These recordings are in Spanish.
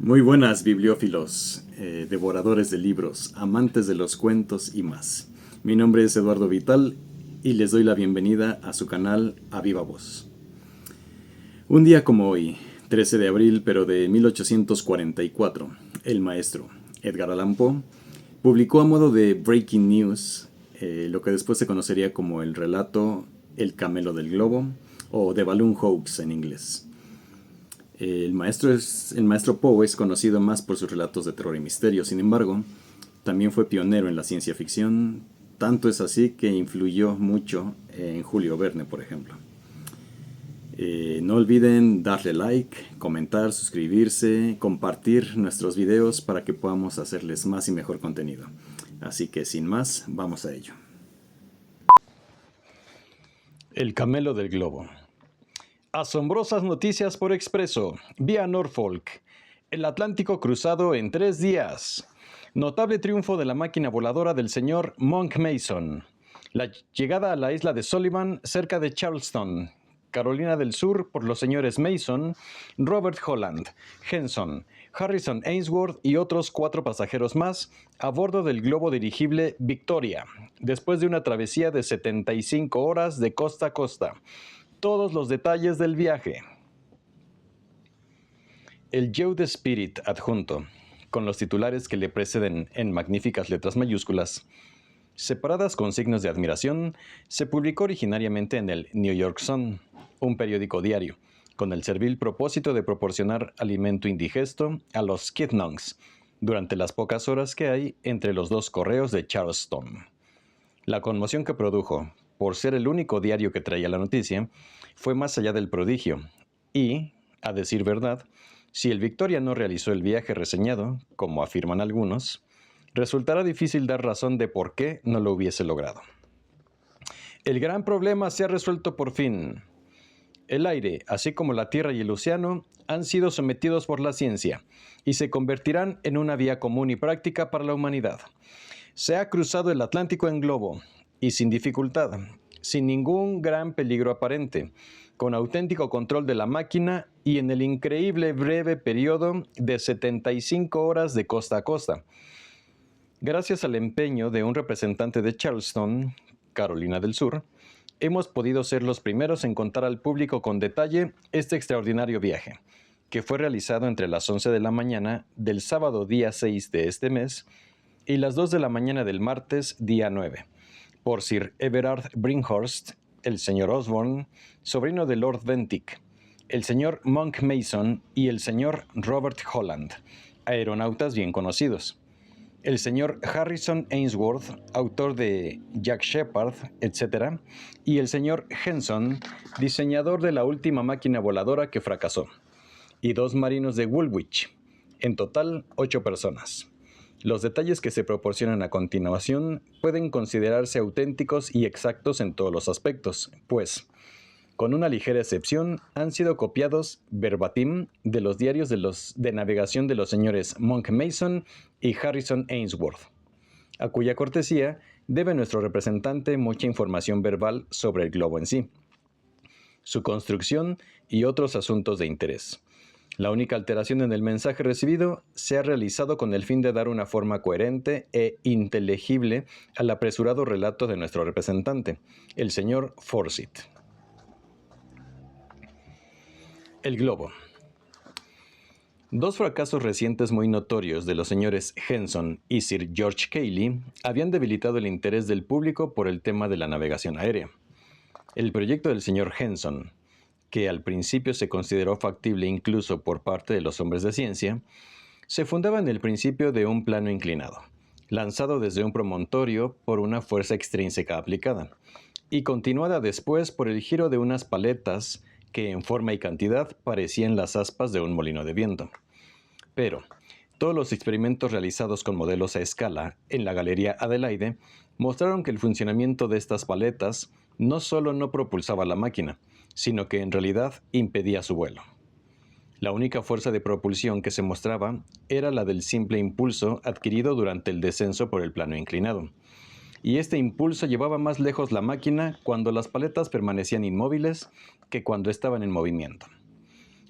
Muy buenas bibliófilos, devoradores de libros, amantes de los cuentos y más. Mi nombre es Eduardo Vital y les doy la bienvenida a su canal A Viva Voz. Un día como hoy, 13 de abril pero de 1844, el maestro Edgar Allan Poe publicó a modo de breaking news lo que después se conocería como el relato El Camelo del Globo o The Balloon Hoax en inglés. El maestro Poe es conocido más por sus relatos de terror y misterio. Sin embargo, también fue pionero en la ciencia ficción. Tanto es así que influyó mucho en Julio Verne, por ejemplo. No olviden darle like, comentar, suscribirse, compartir nuestros videos para que podamos hacerles más y mejor contenido. Así que sin más, vamos a ello. El Camelo del Globo. Asombrosas noticias por expreso, vía Norfolk. El Atlántico cruzado en 3 días. Notable triunfo de la máquina voladora del señor Monk Mason. La llegada a la isla de Sullivan, cerca de Charleston, Carolina del Sur, por los señores Mason, Robert Holland, Henson, Harrison Ainsworth y otros 4 pasajeros más a bordo del globo dirigible Victoria, después de una travesía de 75 horas de costa a costa. Todos los detalles del viaje. El Youth Spirit adjunto, con los titulares que le preceden en magníficas letras mayúsculas, separadas con signos de admiración, se publicó originariamente en el New York Sun, un periódico diario, con el servil propósito de proporcionar alimento indigesto a los Kidnungs durante las pocas horas que hay entre los 2 correos de Charleston. La conmoción que produjo, por ser el único diario que traía la noticia, fue más allá del prodigio, y, a decir verdad, si el Victoria no realizó el viaje reseñado, como afirman algunos, resultará difícil dar razón de por qué no lo hubiese logrado. El gran problema se ha resuelto por fin. El aire, así como la tierra y el océano, han sido sometidos por la ciencia, y se convertirán en una vía común y práctica para la humanidad. Se ha cruzado el Atlántico en globo, y sin dificultad, sin ningún gran peligro aparente, con auténtico control de la máquina y en el increíble breve periodo de 75 horas de costa a costa. Gracias al empeño de un representante de Charleston, Carolina del Sur, hemos podido ser los primeros en contar al público con detalle este extraordinario viaje, que fue realizado entre las 11 de la mañana del sábado día 6 de este mes y las 2 de la mañana del martes día 9, por Sir Everard Brinkhorst, el señor Osborne, sobrino de Lord Bentinck, el señor Monk Mason y el señor Robert Holland, aeronautas bien conocidos, el señor Harrison Ainsworth, autor de Jack Sheppard, etc., y el señor Henson, diseñador de la última máquina voladora que fracasó, y 2 marinos de Woolwich, en total 8 personas. Los detalles que se proporcionan a continuación pueden considerarse auténticos y exactos en todos los aspectos, pues, con una ligera excepción, han sido copiados verbatim de los diarios de navegación de los señores Monk Mason y Harrison Ainsworth, a cuya cortesía debe nuestro representante mucha información verbal sobre el globo en sí, su construcción y otros asuntos de interés. La única alteración en el mensaje recibido se ha realizado con el fin de dar una forma coherente e inteligible al apresurado relato de nuestro representante, el señor Forsyth. El globo. 2 fracasos recientes muy notorios de los señores Henson y Sir George Cayley habían debilitado el interés del público por el tema de la navegación aérea. El proyecto del señor Henson, que al principio se consideró factible incluso por parte de los hombres de ciencia, se fundaba en el principio de un plano inclinado, lanzado desde un promontorio por una fuerza extrínseca aplicada, y continuada después por el giro de unas paletas que en forma y cantidad parecían las aspas de un molino de viento. Pero todos los experimentos realizados con modelos a escala en la Galería Adelaide mostraron que el funcionamiento de estas paletas no solo no propulsaba la máquina, sino que en realidad impedía su vuelo. La única fuerza de propulsión que se mostraba era la del simple impulso adquirido durante el descenso por el plano inclinado. Y este impulso llevaba más lejos la máquina cuando las paletas permanecían inmóviles que cuando estaban en movimiento.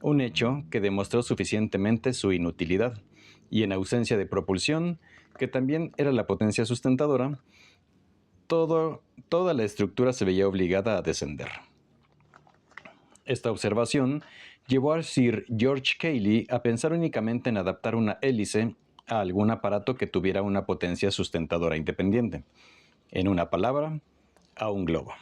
un hecho que demostró suficientemente su inutilidad, y en ausencia de propulsión, que también era la potencia sustentadora, toda la estructura se veía obligada a descender. Esta observación llevó a Sir George Cayley a pensar únicamente en adaptar una hélice a algún aparato que tuviera una potencia sustentadora independiente. En una palabra, a un globo.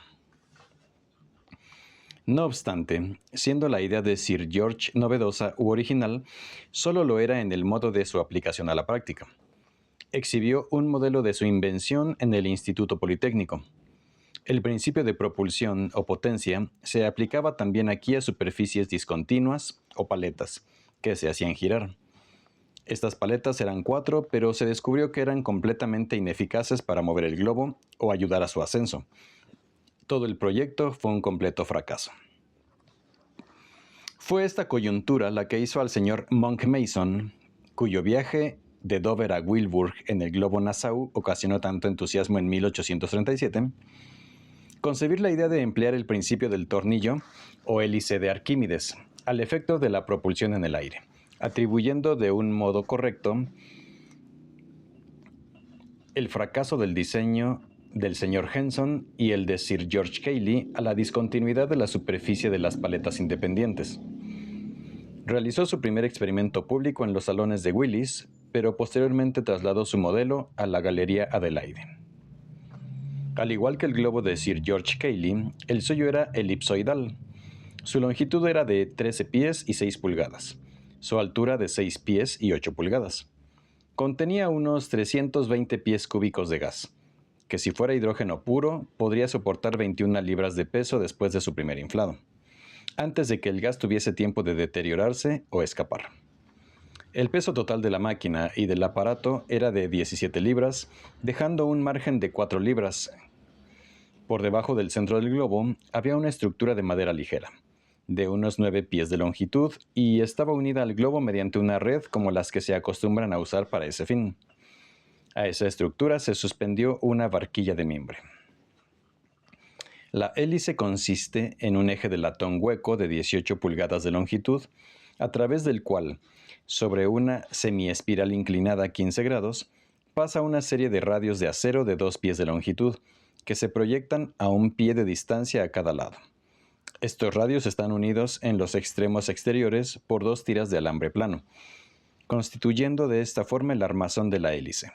No obstante, siendo la idea de Sir George novedosa u original, solo lo era en el modo de su aplicación a la práctica. Exhibió un modelo de su invención en el Instituto Politécnico. El principio de propulsión o potencia se aplicaba también aquí a superficies discontinuas o paletas, que se hacían girar. Estas paletas eran 4, pero se descubrió que eran completamente ineficaces para mover el globo o ayudar a su ascenso. Todo el proyecto fue un completo fracaso. Fue esta coyuntura la que hizo al señor Monck Mason, cuyo viaje de Dover a Wilbur en el globo Nassau ocasionó tanto entusiasmo en 1837, concebir la idea de emplear el principio del tornillo o hélice de Arquímedes al efecto de la propulsión en el aire, atribuyendo de un modo correcto el fracaso del diseño del señor Henson y el de Sir George Cayley a la discontinuidad de la superficie de las paletas independientes. Realizó su primer experimento público en los salones de Willis, pero posteriormente trasladó su modelo a la Galería Adelaide. Al igual que el globo de Sir George Cayley, el suyo era elipsoidal. Su longitud era de 13 pies y 6 pulgadas, su altura de 6 pies y 8 pulgadas. Contenía unos 320 pies cúbicos de gas, que si fuera hidrógeno puro, podría soportar 21 libras de peso después de su primer inflado, antes de que el gas tuviese tiempo de deteriorarse o escapar. El peso total de la máquina y del aparato era de 17 libras, dejando un margen de 4 libras. Por debajo del centro del globo había una estructura de madera ligera, de unos 9 pies de longitud, y estaba unida al globo mediante una red como las que se acostumbran a usar para ese fin. A esa estructura se suspendió una barquilla de mimbre. La hélice consiste en un eje de latón hueco de 18 pulgadas de longitud, a través del cual, sobre una semiespiral inclinada a 15 grados, pasa una serie de radios de acero de 2 pies de longitud, que se proyectan a 1 pie de distancia a cada lado. Estos radios están unidos en los extremos exteriores por 2 tiras de alambre plano, constituyendo de esta forma el armazón de la hélice,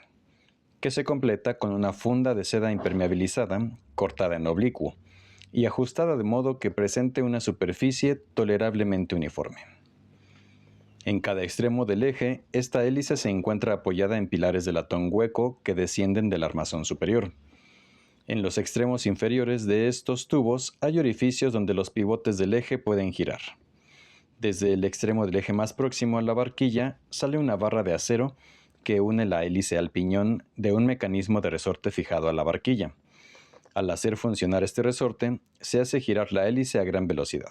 que se completa con una funda de seda impermeabilizada, cortada en oblicuo, y ajustada de modo que presente una superficie tolerablemente uniforme. En cada extremo del eje, esta hélice se encuentra apoyada en pilares de latón hueco que descienden del armazón superior. En los extremos inferiores de estos tubos hay orificios donde los pivotes del eje pueden girar. Desde el extremo del eje más próximo a la barquilla sale una barra de acero que une la hélice al piñón de un mecanismo de resorte fijado a la barquilla. Al hacer funcionar este resorte, se hace girar la hélice a gran velocidad,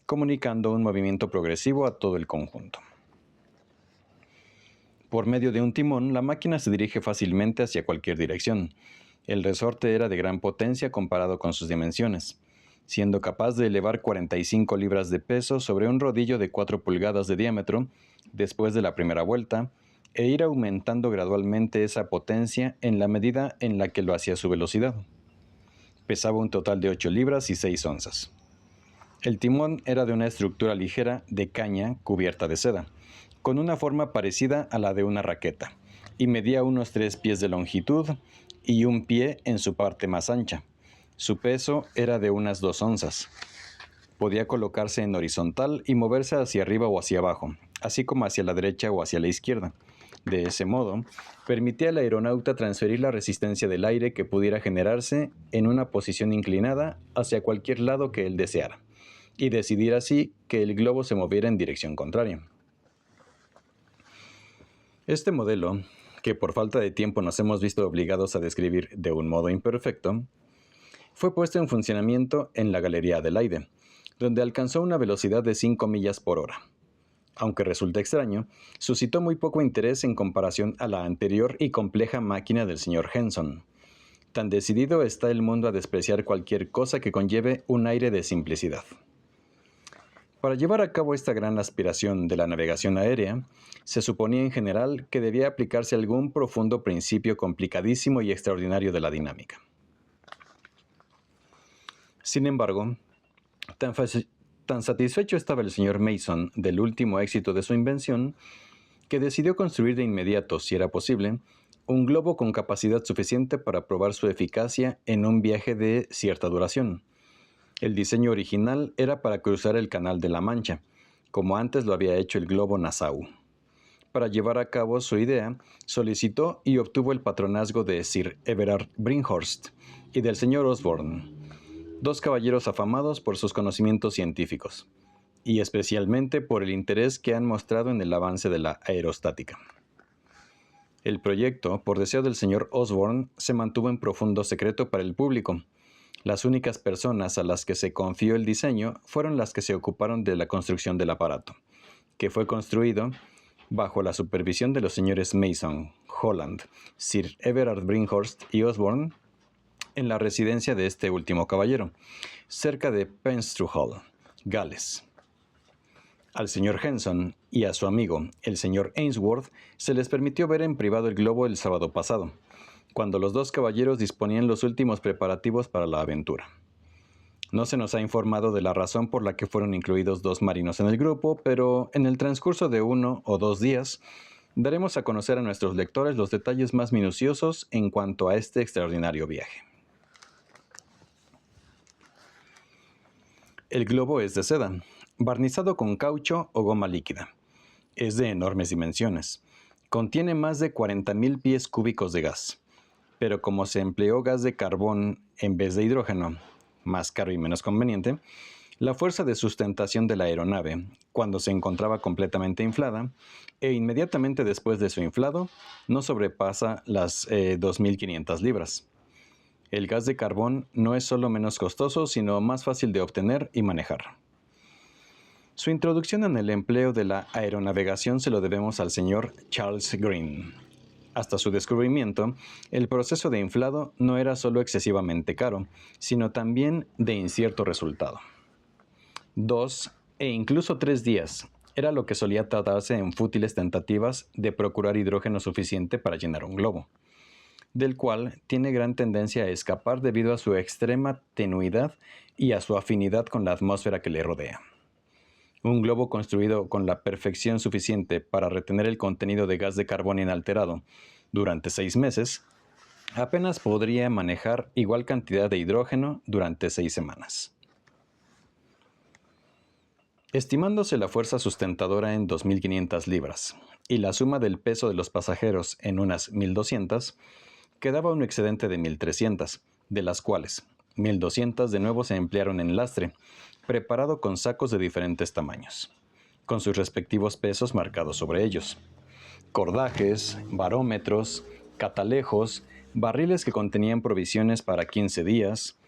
comunicando un movimiento progresivo a todo el conjunto. Por medio de un timón, la máquina se dirige fácilmente hacia cualquier dirección. El resorte era de gran potencia comparado con sus dimensiones, siendo capaz de elevar 45 libras de peso sobre un rodillo de 4 pulgadas de diámetro después de la primera vuelta, e ir aumentando gradualmente esa potencia en la medida en la que lo hacía su velocidad. Pesaba un total de 8 libras y 6 onzas. El timón era de una estructura ligera de caña cubierta de seda, con una forma parecida a la de una raqueta, y medía unos 3 pies de longitud y 1 pie en su parte más ancha. Su peso era de unas 2 onzas. Podía colocarse en horizontal y moverse hacia arriba o hacia abajo, así como hacia la derecha o hacia la izquierda. De ese modo, permitía al aeronauta transferir la resistencia del aire que pudiera generarse en una posición inclinada hacia cualquier lado que él deseara, y decidir así que el globo se moviera en dirección contraria. Este modelo, que por falta de tiempo nos hemos visto obligados a describir de un modo imperfecto, fue puesto en funcionamiento en la Galería Adelaide, donde alcanzó una velocidad de 5 millas por hora. Aunque resulta extraño, suscitó muy poco interés en comparación a la anterior y compleja máquina del señor Henson. Tan decidido está el mundo a despreciar cualquier cosa que conlleve un aire de simplicidad. Para llevar a cabo esta gran aspiración de la navegación aérea, se suponía en general que debía aplicarse algún profundo principio complicadísimo y extraordinario de la dinámica. Sin embargo, tan satisfecho estaba el señor Mason del último éxito de su invención, que decidió construir de inmediato, si era posible, un globo con capacidad suficiente para probar su eficacia en un viaje de cierta duración. El diseño original era para cruzar el Canal de la Mancha, como antes lo había hecho el globo Nassau. Para llevar a cabo su idea, solicitó y obtuvo el patronazgo de Sir Everard Brinkhorst y del señor Osborne, dos caballeros afamados por sus conocimientos científicos, y especialmente por el interés que han mostrado en el avance de la aerostática. El proyecto, por deseo del señor Osborne, se mantuvo en profundo secreto para el público. Las únicas personas a las que se confió el diseño fueron las que se ocuparon de la construcción del aparato, que fue construido bajo la supervisión de los señores Mason, Holland, Sir Everard Brinkhorst y Osborne, en la residencia de este último caballero, cerca de Penstruhall, Gales. Al señor Henson y a su amigo, el señor Ainsworth, se les permitió ver en privado el globo el sábado pasado, cuando los dos caballeros disponían los últimos preparativos para la aventura. No se nos ha informado de la razón por la que fueron incluidos dos marinos en el grupo, pero en el transcurso de 1 o 2 días daremos a conocer a nuestros lectores los detalles más minuciosos en cuanto a este extraordinario viaje. El globo es de seda, barnizado con caucho o goma líquida. Es de enormes dimensiones. Contiene más de 40.000 pies cúbicos de gas. Pero como se empleó gas de carbón en vez de hidrógeno, más caro y menos conveniente, la fuerza de sustentación de la aeronave, cuando se encontraba completamente inflada, e inmediatamente después de su inflado, no sobrepasa las 2.500 libras. El gas de carbón no es solo menos costoso, sino más fácil de obtener y manejar. Su introducción en el empleo de la aeronavegación se lo debemos al señor Charles Green. Hasta su descubrimiento, el proceso de inflado no era solo excesivamente caro, sino también de incierto resultado. 2 e incluso 3 días era lo que solía tardarse en fútiles tentativas de procurar hidrógeno suficiente para llenar un globo, del cual tiene gran tendencia a escapar debido a su extrema tenuidad y a su afinidad con la atmósfera que le rodea. Un globo construido con la perfección suficiente para retener el contenido de gas de carbón inalterado durante 6 meses, apenas podría manejar igual cantidad de hidrógeno durante 6 semanas. Estimándose la fuerza sustentadora en 2.500 libras y la suma del peso de los pasajeros en unas 1.200, quedaba un excedente de 1.300, de las cuales 1.200 de nuevo se emplearon en lastre, preparado con sacos de diferentes tamaños, con sus respectivos pesos marcados sobre ellos. Cordajes, barómetros, catalejos, barriles que contenían provisiones para 15 días,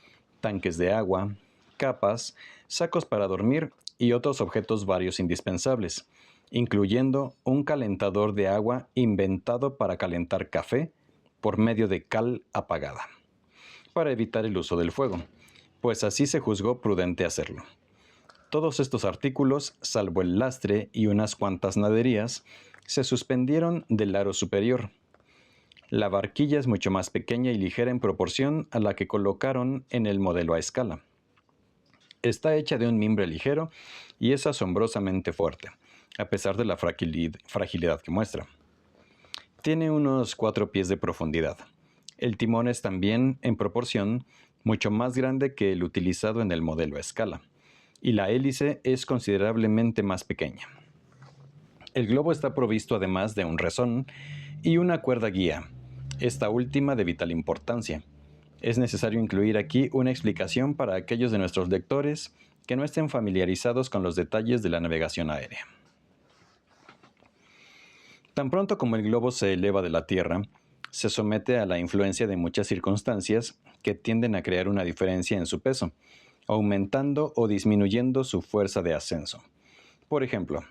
tanques de agua, capas, sacos para dormir y otros objetos varios indispensables, incluyendo un calentador de agua inventado para calentar café por medio de cal apagada, para evitar el uso del fuego, pues así se juzgó prudente hacerlo. Todos estos artículos, salvo el lastre y unas cuantas naderías, se suspendieron del aro superior. La barquilla es mucho más pequeña y ligera en proporción a la que colocaron en el modelo a escala. Está hecha de un mimbre ligero y es asombrosamente fuerte, a pesar de la fragilidad que muestra. Tiene unos 4 pies de profundidad. El timón es también, en proporción, mucho más grande que el utilizado en el modelo a escala, y la hélice es considerablemente más pequeña. El globo está provisto además de un rezón y una cuerda guía, esta última de vital importancia. Es necesario incluir aquí una explicación para aquellos de nuestros lectores que no estén familiarizados con los detalles de la navegación aérea. Tan pronto como el globo se eleva de la tierra, se somete a la influencia de muchas circunstancias que tienden a crear una diferencia en su peso, aumentando o disminuyendo su fuerza de ascenso. Por ejemplo,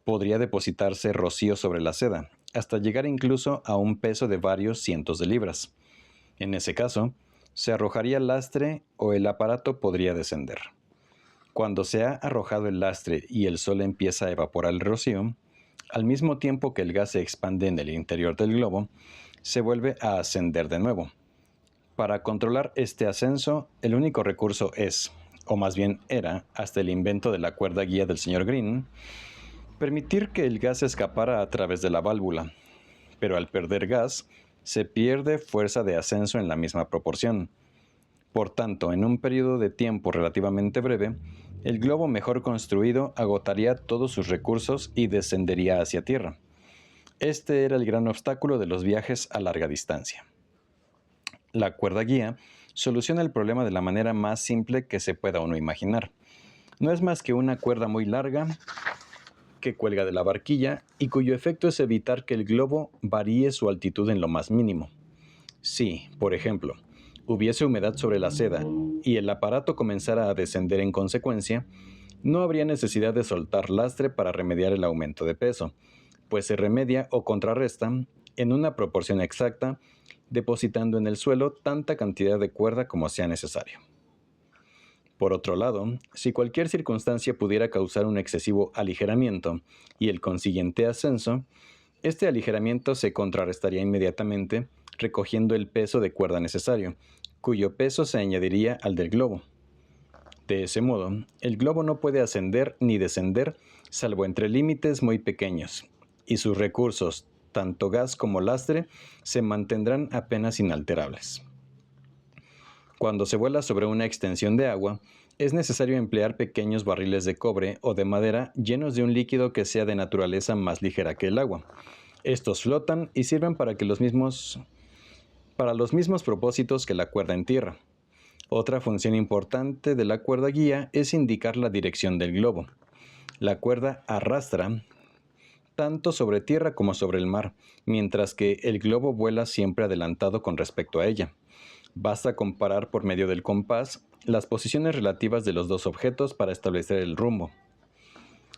podría depositarse rocío sobre la seda, hasta llegar incluso a un peso de varios cientos de libras. En ese caso, se arrojaría lastre o el aparato podría descender. Cuando se ha arrojado el lastre y el sol empieza a evaporar el rocío, al mismo tiempo que el gas se expande en el interior del globo, se vuelve a ascender de nuevo. Para controlar este ascenso, el único recurso es, o más bien era, hasta el invento de la cuerda guía del señor Green, permitir que el gas escapara a través de la válvula. Pero al perder gas, se pierde fuerza de ascenso en la misma proporción. Por tanto, en un periodo de tiempo relativamente breve, el globo mejor construido agotaría todos sus recursos y descendería hacia tierra. Este era el gran obstáculo de los viajes a larga distancia. La cuerda guía soluciona el problema de la manera más simple que se pueda uno imaginar. No es más que una cuerda muy larga que cuelga de la barquilla y cuyo efecto es evitar que el globo varíe su altitud en lo más mínimo. Si, por ejemplo, hubiese humedad sobre la seda y el aparato comenzara a descender en consecuencia, no habría necesidad de soltar lastre para remediar el aumento de peso, pues se remedia o contrarresta en una proporción exacta, depositando en el suelo tanta cantidad de cuerda como sea necesario. Por otro lado, si cualquier circunstancia pudiera causar un excesivo aligeramiento y el consiguiente ascenso, este aligeramiento se contrarrestaría inmediatamente recogiendo el peso de cuerda necesario, cuyo peso se añadiría al del globo. De ese modo, el globo no puede ascender ni descender salvo entre límites muy pequeños, y sus recursos, tanto gas como lastre, se mantendrán apenas inalterables. Cuando se vuela sobre una extensión de agua, es necesario emplear pequeños barriles de cobre o de madera llenos de un líquido que sea de naturaleza más ligera que el agua. Estos flotan y sirven para los mismos propósitos que la cuerda en tierra. Otra función importante de la cuerda guía es indicar la dirección del globo. La cuerda arrastra tanto sobre tierra como sobre el mar, mientras que el globo vuela siempre adelantado con respecto a ella. Basta comparar por medio del compás las posiciones relativas de los dos objetos para establecer el rumbo.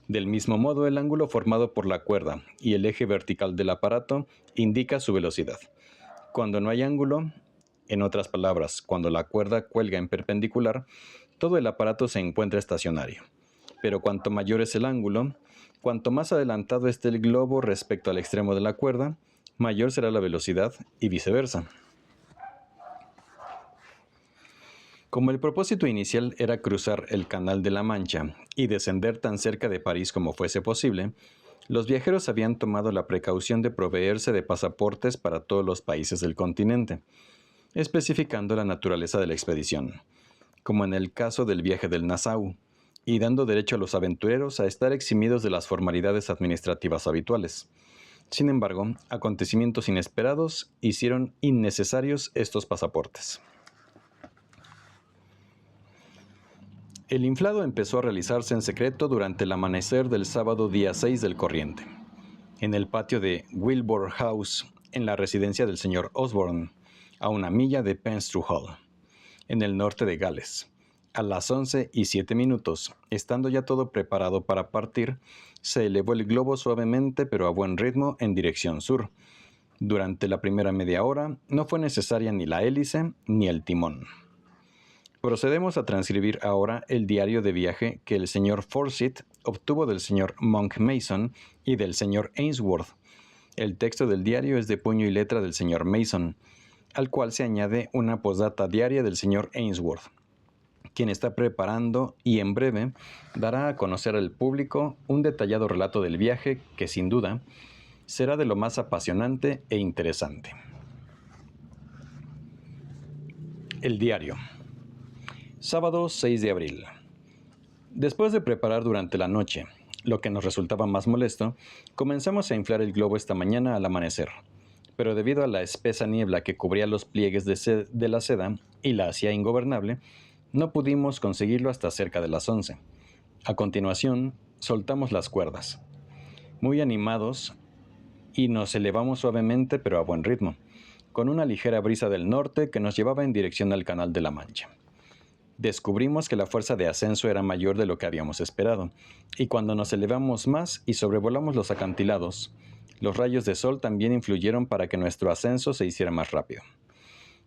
Del mismo modo, el ángulo formado por la cuerda y el eje vertical del aparato indica su velocidad. Cuando no hay ángulo, en otras palabras, cuando la cuerda cuelga en perpendicular, todo el aparato se encuentra estacionario. Pero cuanto mayor es el ángulo, cuanto más adelantado esté el globo respecto al extremo de la cuerda, mayor será la velocidad y viceversa. Como el propósito inicial era cruzar el Canal de la Mancha y descender tan cerca de París como fuese posible, los viajeros habían tomado la precaución de proveerse de pasaportes para todos los países del continente, especificando la naturaleza de la expedición, como en el caso del viaje del Nassau, y dando derecho a los aventureros a estar eximidos de las formalidades administrativas habituales. Sin embargo, acontecimientos inesperados hicieron innecesarios estos pasaportes. El inflado empezó a realizarse en secreto durante el amanecer del sábado día 6 del corriente, en el patio de Wilbur House, en la residencia del señor Osborne, a 1 milla de Penstrew Hall, en el norte de Gales. A las 11:07, estando ya todo preparado para partir, se elevó el globo suavemente pero a buen ritmo en dirección sur. Durante la primera media hora no fue necesaria ni la hélice ni el timón. Procedemos a transcribir ahora el diario de viaje que el señor Forsyth obtuvo del señor Monk Mason y del señor Ainsworth. El texto del diario es de puño y letra del señor Mason, al cual se añade una posdata diaria del señor Ainsworth, quien está preparando y en breve dará a conocer al público un detallado relato del viaje que, sin duda, será de lo más apasionante e interesante. El diario. Sábado 6 de abril. Después de preparar durante la noche, lo que nos resultaba más molesto, comenzamos a inflar el globo esta mañana al amanecer, pero debido a la espesa niebla que cubría los pliegues de la seda y la hacía ingobernable, no pudimos conseguirlo hasta cerca de las 11. A continuación, soltamos las cuerdas, muy animados, y nos elevamos suavemente pero a buen ritmo, con una ligera brisa del norte que nos llevaba en dirección al Canal de la Mancha. Descubrimos que la fuerza de ascenso era mayor de lo que habíamos esperado, y cuando nos elevamos más y sobrevolamos los acantilados, los rayos de sol también influyeron para que nuestro ascenso se hiciera más rápido.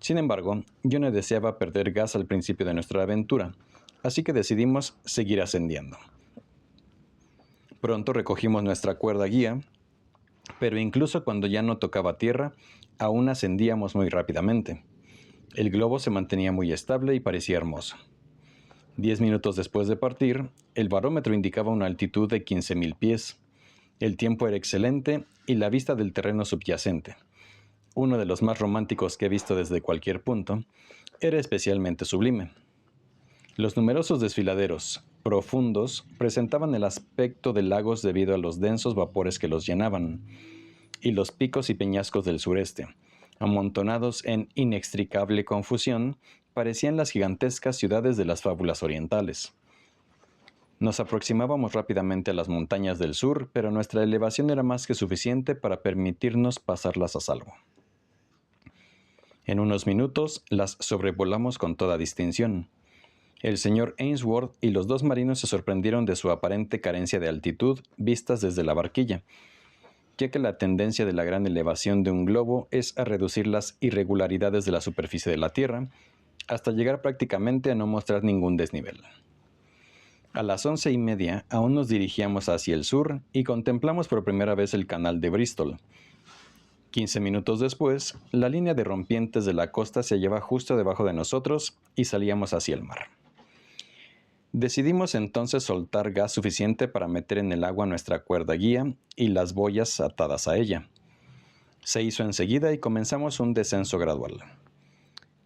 Sin embargo, yo no deseaba perder gas al principio de nuestra aventura, así que decidimos seguir ascendiendo. Pronto recogimos nuestra cuerda guía, pero incluso cuando ya no tocaba tierra, aún ascendíamos muy rápidamente. El globo se mantenía muy estable y parecía hermoso. 10 minutos después de partir, el barómetro indicaba una altitud de 15.000 pies. El tiempo era excelente y la vista del terreno subyacente, uno de los más románticos que he visto desde cualquier punto, era especialmente sublime. Los numerosos desfiladeros, profundos, presentaban el aspecto de lagos debido a los densos vapores que los llenaban, y los picos y peñascos del sureste, amontonados en inextricable confusión, parecían las gigantescas ciudades de las fábulas orientales. Nos aproximábamos rápidamente a las montañas del sur, pero nuestra elevación era más que suficiente para permitirnos pasarlas a salvo. En unos minutos las sobrevolamos con toda distinción. El señor Ainsworth y los dos marinos se sorprendieron de su aparente carencia de altitud vistas desde la barquilla, ya que la tendencia de la gran elevación de un globo es a reducir las irregularidades de la superficie de la Tierra, hasta llegar prácticamente a no mostrar ningún desnivel. A las 11:30 aún nos dirigíamos hacia el sur y contemplamos por primera vez el canal de Bristol. 15 minutos después, la línea de rompientes de la costa se hallaba justo debajo de nosotros y salíamos hacia el mar. Decidimos entonces soltar gas suficiente para meter en el agua nuestra cuerda guía y las boyas atadas a ella. Se hizo enseguida y comenzamos un descenso gradual.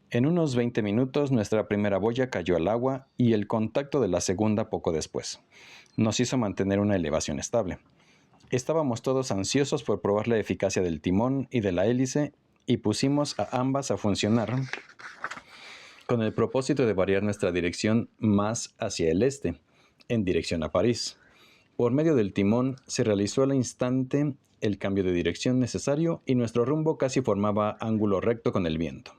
En unos 20 minutos nuestra primera boya cayó al agua y el contacto de la segunda poco después nos hizo mantener una elevación estable. Estábamos todos ansiosos por probar la eficacia del timón y de la hélice y pusimos a ambas a funcionar con el propósito de variar nuestra dirección más hacia el este, en dirección a París. Por medio del timón se realizó al instante el cambio de dirección necesario y nuestro rumbo casi formaba ángulo recto con el viento.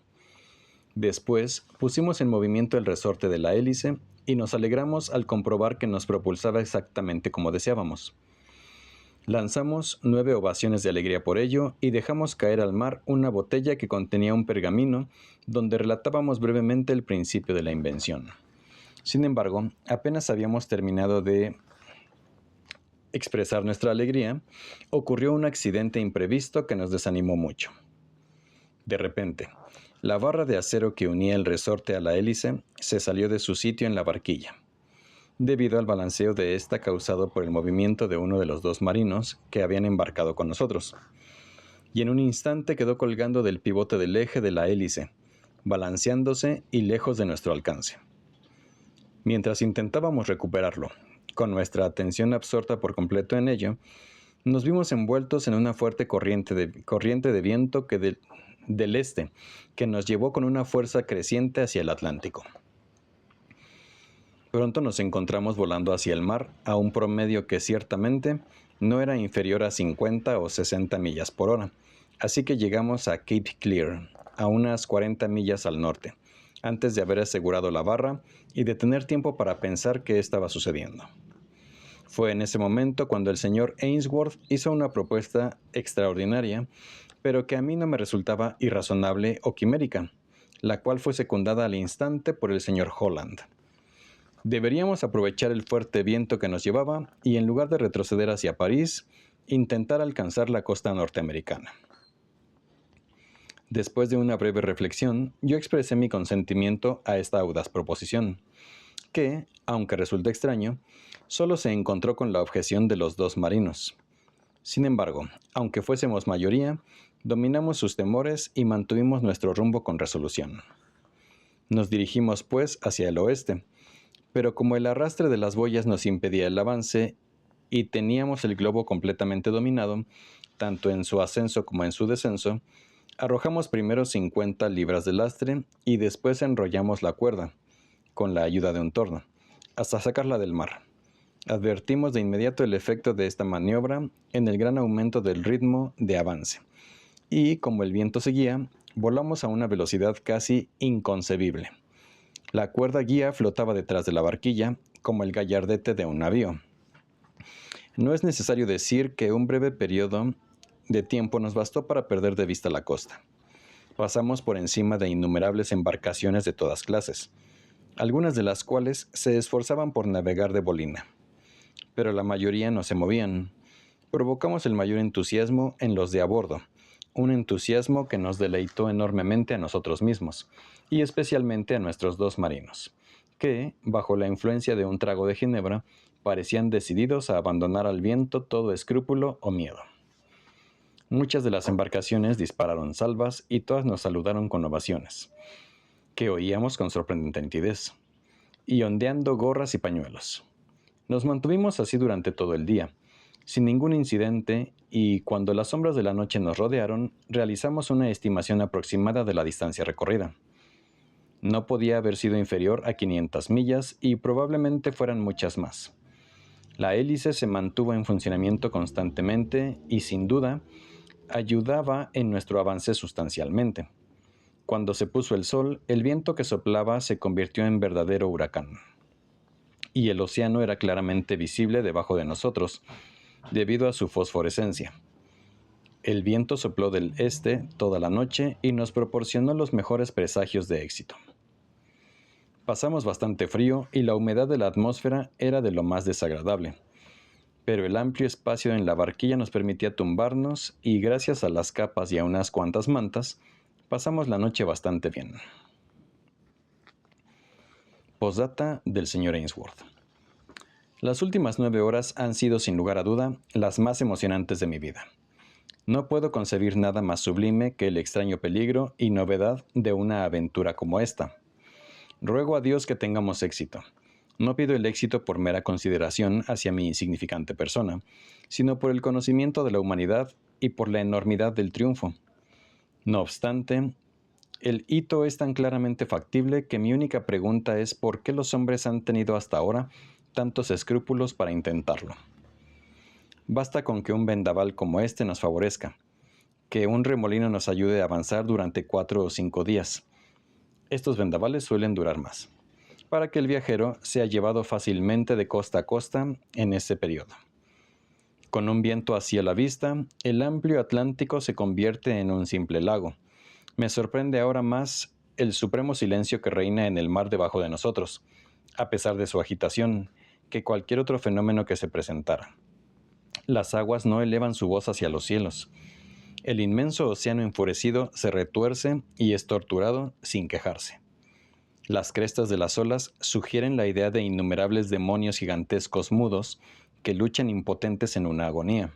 Después pusimos en movimiento el resorte de la hélice y nos alegramos al comprobar que nos propulsaba exactamente como deseábamos. Lanzamos 9 ovaciones de alegría por ello y dejamos caer al mar una botella que contenía un pergamino donde relatábamos brevemente el principio de la invención. Sin embargo, apenas habíamos terminado de expresar nuestra alegría, ocurrió un accidente imprevisto que nos desanimó mucho. De repente, la barra de acero que unía el resorte a la hélice se salió de su sitio en la barquilla, debido al balanceo de esta causado por el movimiento de uno de los dos marinos que habían embarcado con nosotros, y en un instante quedó colgando del pivote del eje de la hélice, balanceándose y lejos de nuestro alcance. Mientras intentábamos recuperarlo, con nuestra atención absorta por completo en ello, nos vimos envueltos en una fuerte corriente de viento del este, que nos llevó con una fuerza creciente hacia el Atlántico. Pronto nos encontramos volando hacia el mar a un promedio que ciertamente no era inferior a 50 o 60 millas por hora, así que llegamos a Cape Clear, a unas 40 millas al norte, antes de haber asegurado la barra y de tener tiempo para pensar qué estaba sucediendo. Fue en ese momento cuando el señor Ainsworth hizo una propuesta extraordinaria, pero que a mí no me resultaba irrazonable o quimérica, la cual fue secundada al instante por el señor Holland. Deberíamos aprovechar el fuerte viento que nos llevaba y, en lugar de retroceder hacia París, intentar alcanzar la costa norteamericana. Después de una breve reflexión, yo expresé mi consentimiento a esta audaz proposición, que, aunque resulta extraño, solo se encontró con la objeción de los dos marinos. Sin embargo, aunque fuésemos mayoría, dominamos sus temores y mantuvimos nuestro rumbo con resolución. Nos dirigimos, pues, hacia el oeste, pero como el arrastre de las boyas nos impedía el avance y teníamos el globo completamente dominado, tanto en su ascenso como en su descenso, arrojamos primero 50 libras de lastre y después enrollamos la cuerda, con la ayuda de un torno, hasta sacarla del mar. Advertimos de inmediato el efecto de esta maniobra en el gran aumento del ritmo de avance, y como el viento seguía, volamos a una velocidad casi inconcebible. La cuerda guía flotaba detrás de la barquilla, como el gallardete de un navío. No es necesario decir que un breve periodo de tiempo nos bastó para perder de vista la costa. Pasamos por encima de innumerables embarcaciones de todas clases. algunas de las cuales se esforzaban por navegar de bolina, pero la mayoría no se movían. Provocamos el mayor entusiasmo en los de a bordo, un entusiasmo que nos deleitó enormemente a nosotros mismos, y especialmente a nuestros dos marinos, que, bajo la influencia de un trago de ginebra, parecían decididos a abandonar al viento todo escrúpulo o miedo. Muchas de las embarcaciones dispararon salvas y todas nos saludaron con ovaciones, que oíamos con sorprendente nitidez, y ondeando gorras y pañuelos. Nos mantuvimos así durante todo el día, sin ningún incidente, y cuando las sombras de la noche nos rodearon, realizamos una estimación aproximada de la distancia recorrida. No podía haber sido inferior a 500 millas y probablemente fueran muchas más. La hélice se mantuvo en funcionamiento constantemente y, sin duda, ayudaba en nuestro avance sustancialmente. Cuando se puso el sol, el viento que soplaba se convirtió en verdadero huracán, y el océano era claramente visible debajo de nosotros, debido a su fosforescencia. El viento sopló del este toda la noche y nos proporcionó los mejores presagios de éxito. Pasamos bastante frío y la humedad de la atmósfera era de lo más desagradable, pero el amplio espacio en la barquilla nos permitía tumbarnos y, gracias a las capas y a unas cuantas mantas, pasamos la noche bastante bien. Postdata del Sr. Ainsworth. Las últimas 9 horas han sido, sin lugar a duda, las más emocionantes de mi vida. No puedo concebir nada más sublime que el extraño peligro y novedad de una aventura como esta. Ruego a Dios que tengamos éxito. No pido el éxito por mera consideración hacia mi insignificante persona, sino por el conocimiento de la humanidad y por la enormidad del triunfo. No obstante, el hito es tan claramente factible que mi única pregunta es ¿por qué los hombres han tenido hasta ahora tantos escrúpulos para intentarlo? Basta con que un vendaval como este nos favorezca, que un remolino nos ayude a avanzar durante 4 o 5 días. Estos vendavales suelen durar más, para que el viajero sea llevado fácilmente de costa a costa en ese periodo. Con un viento hacia la vista, el amplio Atlántico se convierte en un simple lago. Me sorprende ahora más el supremo silencio que reina en el mar debajo de nosotros, a pesar de su agitación, que cualquier otro fenómeno que se presentara. Las aguas no elevan su voz hacia los cielos. El inmenso océano enfurecido se retuerce y es torturado sin quejarse. Las crestas de las olas sugieren la idea de innumerables demonios gigantescos mudos que luchan impotentes en una agonía.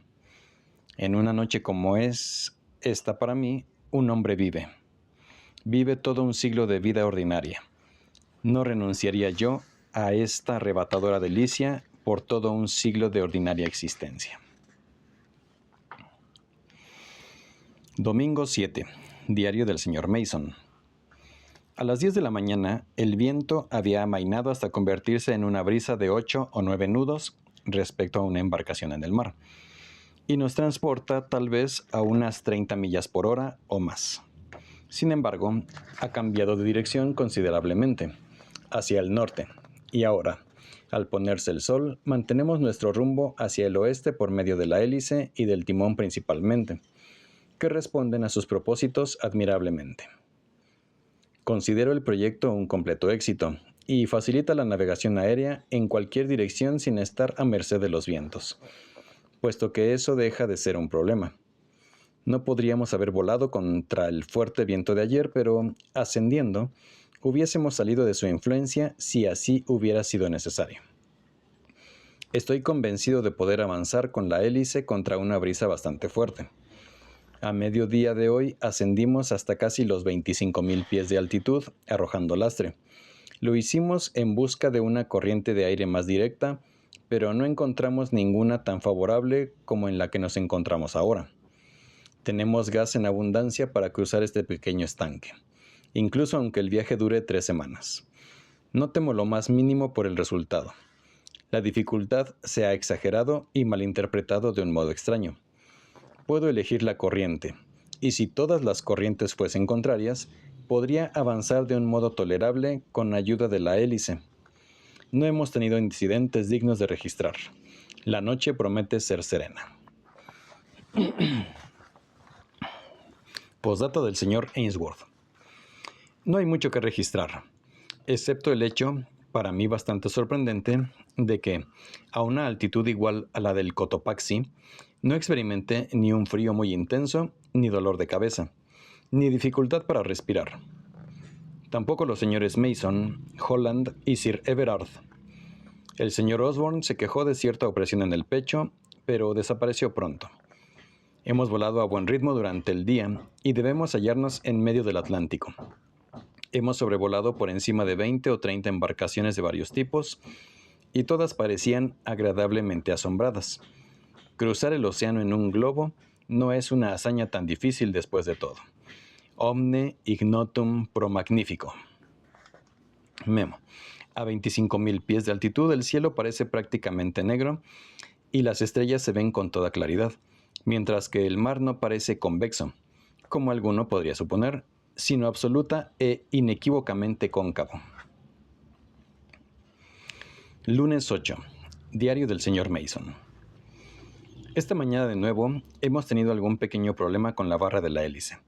En una noche como es esta para mí, un hombre vive. Vive todo un siglo de vida ordinaria. No renunciaría yo a esta arrebatadora delicia por todo un siglo de ordinaria existencia. Domingo 7. Diario del Sr. Mason. A las 10 de la mañana, el viento había amainado hasta convertirse en una brisa de 8 o 9 nudos respecto a una embarcación en el mar, y nos transporta tal vez a unas 30 millas por hora o más. Sin embargo, ha cambiado de dirección considerablemente, hacia el norte, y ahora, al ponerse el sol, mantenemos nuestro rumbo hacia el oeste por medio de la hélice y del timón principalmente, que responden a sus propósitos admirablemente. Considero el proyecto un completo éxito y facilita la navegación aérea en cualquier dirección sin estar a merced de los vientos, puesto que eso deja de ser un problema. No podríamos haber volado contra el fuerte viento de ayer, pero ascendiendo, hubiésemos salido de su influencia si así hubiera sido necesario. Estoy convencido de poder avanzar con la hélice contra una brisa bastante fuerte. A mediodía de hoy ascendimos hasta casi los 25,000 pies de altitud, arrojando lastre. Lo hicimos en busca de una corriente de aire más directa, pero no encontramos ninguna tan favorable como en la que nos encontramos ahora. Tenemos gas en abundancia para cruzar este pequeño estanque, incluso aunque el viaje dure 3 semanas. No temo lo más mínimo por el resultado. La dificultad se ha exagerado y malinterpretado de un modo extraño. Puedo elegir la corriente, y si todas las corrientes fuesen contrarias, podría avanzar de un modo tolerable con ayuda de la hélice. No hemos tenido incidentes dignos de registrar. La noche promete ser serena. Postdata del Sr. Ainsworth. No hay mucho que registrar. excepto el hecho, para mí bastante sorprendente, de que, a una altitud igual a la del Cotopaxi, no experimenté ni un frío muy intenso, ni dolor de cabeza, ni dificultad para respirar. Tampoco los señores Mason, Holland y Sir Everard. El señor Osborne se quejó de cierta opresión en el pecho, pero desapareció pronto. Hemos volado a buen ritmo durante el día y debemos hallarnos en medio del Atlántico. Hemos sobrevolado por encima de 20 o 30 embarcaciones de varios tipos y todas parecían agradablemente asombradas. Cruzar el océano en un globo no es una hazaña tan difícil después de todo. Omne ignotum pro magnifico. Memo. A 25.000 pies de altitud el cielo parece prácticamente negro y las estrellas se ven con toda claridad, mientras que el mar no parece convexo, como alguno podría suponer, sino absoluta e inequívocamente cóncavo. Lunes 8. Diario del señor Mason. Esta mañana de nuevo hemos tenido algún pequeño problema con la barra de la hélice,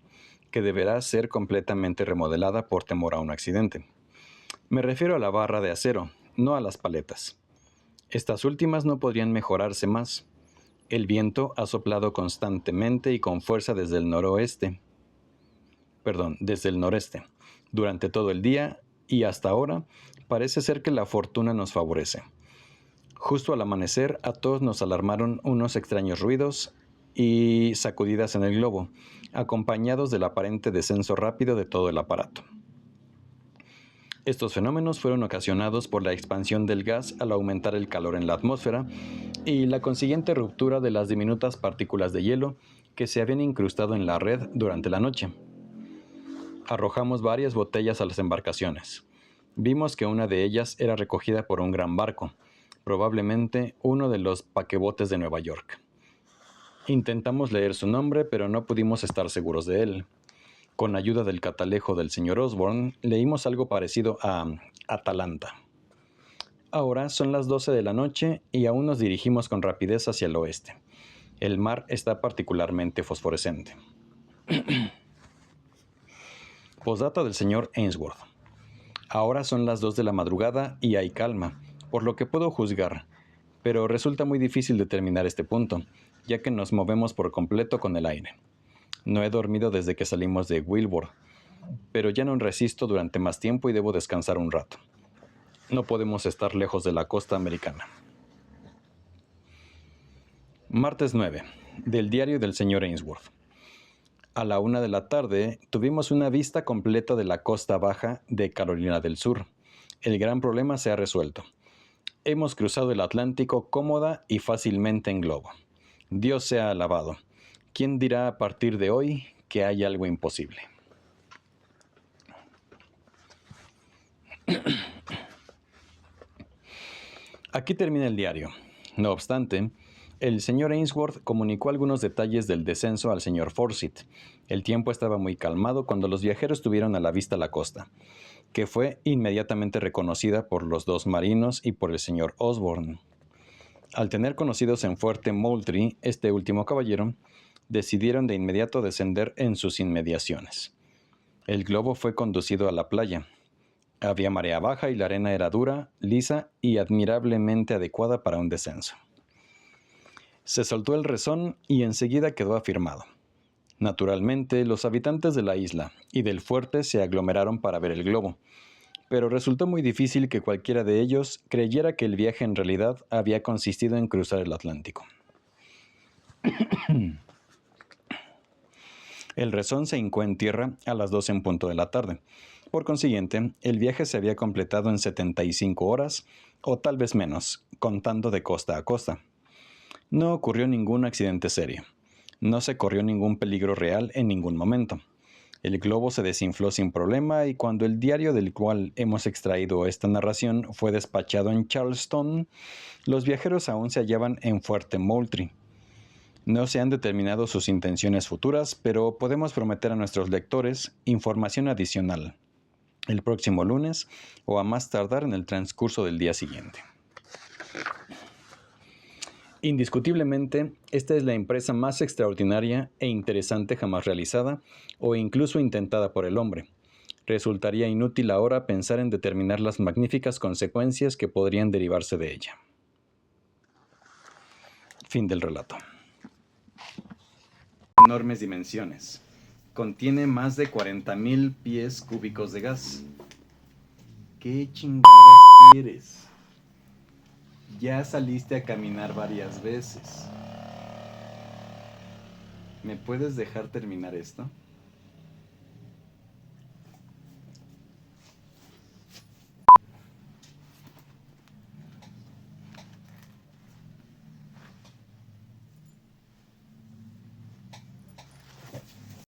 que deberá ser completamente remodelada por temor a un accidente. Me refiero a la barra de acero, no a las paletas. Estas últimas no podrían mejorarse más. El viento ha soplado constantemente y con fuerza desde el noreste, durante todo el día y hasta ahora parece ser que la fortuna nos favorece. Justo al amanecer a todos nos alarmaron unos extraños ruidos y sacudidas en el globo, acompañados del aparente descenso rápido de todo el aparato. Estos fenómenos fueron ocasionados por la expansión del gas al aumentar el calor en la atmósfera y la consiguiente ruptura de las diminutas partículas de hielo que se habían incrustado en la red durante la noche. Arrojamos varias botellas a las embarcaciones. Vimos que una de ellas era recogida por un gran barco, probablemente uno de los paquebotes de Nueva York. Intentamos leer su nombre, pero no pudimos estar seguros de él. Con ayuda del catalejo del señor Osborne, leímos algo parecido a Atalanta. Ahora son las 12 de la noche y aún nos dirigimos con rapidez hacia el oeste. El mar está particularmente fosforescente. Posdata del señor Ainsworth. Ahora son las 2 de la madrugada y hay calma, por lo que puedo juzgar, pero resulta muy difícil determinar este punto, ya que nos movemos por completo con el aire. No he dormido desde que salimos de Wilbur, pero ya no resisto durante más tiempo y debo descansar un rato. No podemos estar lejos de la costa americana. Martes 9. Del diario del señor Ainsworth. A la 1 de la tarde tuvimos una vista completa de la costa baja de Carolina del Sur. El gran problema se ha resuelto. Hemos cruzado el Atlántico cómoda y fácilmente en globo. Dios sea alabado. ¿Quién dirá a partir de hoy que hay algo imposible? Aquí termina el diario. No obstante, el señor Ainsworth comunicó algunos detalles del descenso al señor Forsyth. El tiempo estaba muy calmado cuando los viajeros tuvieron a la vista la costa, que fue inmediatamente reconocida por los dos marinos y por el señor Osborne. Al tener conocidos en Fuerte Moultrie este último caballero, decidieron de inmediato descender en sus inmediaciones. El globo fue conducido a la playa. Había marea baja y la arena era dura, lisa y admirablemente adecuada para un descenso. Se soltó el rezón y enseguida quedó afirmado. Naturalmente, los habitantes de la isla y del fuerte se aglomeraron para ver el globo, pero resultó muy difícil que cualquiera de ellos creyera que el viaje en realidad había consistido en cruzar el Atlántico. El rezón se hincó en tierra a las 2 en punto de la tarde. Por consiguiente, el viaje se había completado en 75 horas, o tal vez menos, contando de costa a costa. No ocurrió ningún accidente serio. No se corrió ningún peligro real en ningún momento. El globo se desinfló sin problema y cuando el diario del cual hemos extraído esta narración fue despachado en Charleston, los viajeros aún se hallaban en Fuerte Moultrie. No se han determinado sus intenciones futuras, pero podemos prometer a nuestros lectores información adicional el próximo lunes o a más tardar en el transcurso del día siguiente. Indiscutiblemente, esta es la empresa más extraordinaria e interesante jamás realizada o incluso intentada por el hombre. Resultaría inútil ahora pensar en determinar las magníficas consecuencias que podrían derivarse de ella. Fin del relato. Enormes dimensiones. Contiene más de 40.000 pies cúbicos de gas. ¿Qué chingadas quieres? Ya saliste a caminar varias veces. ¿Me puedes dejar terminar esto?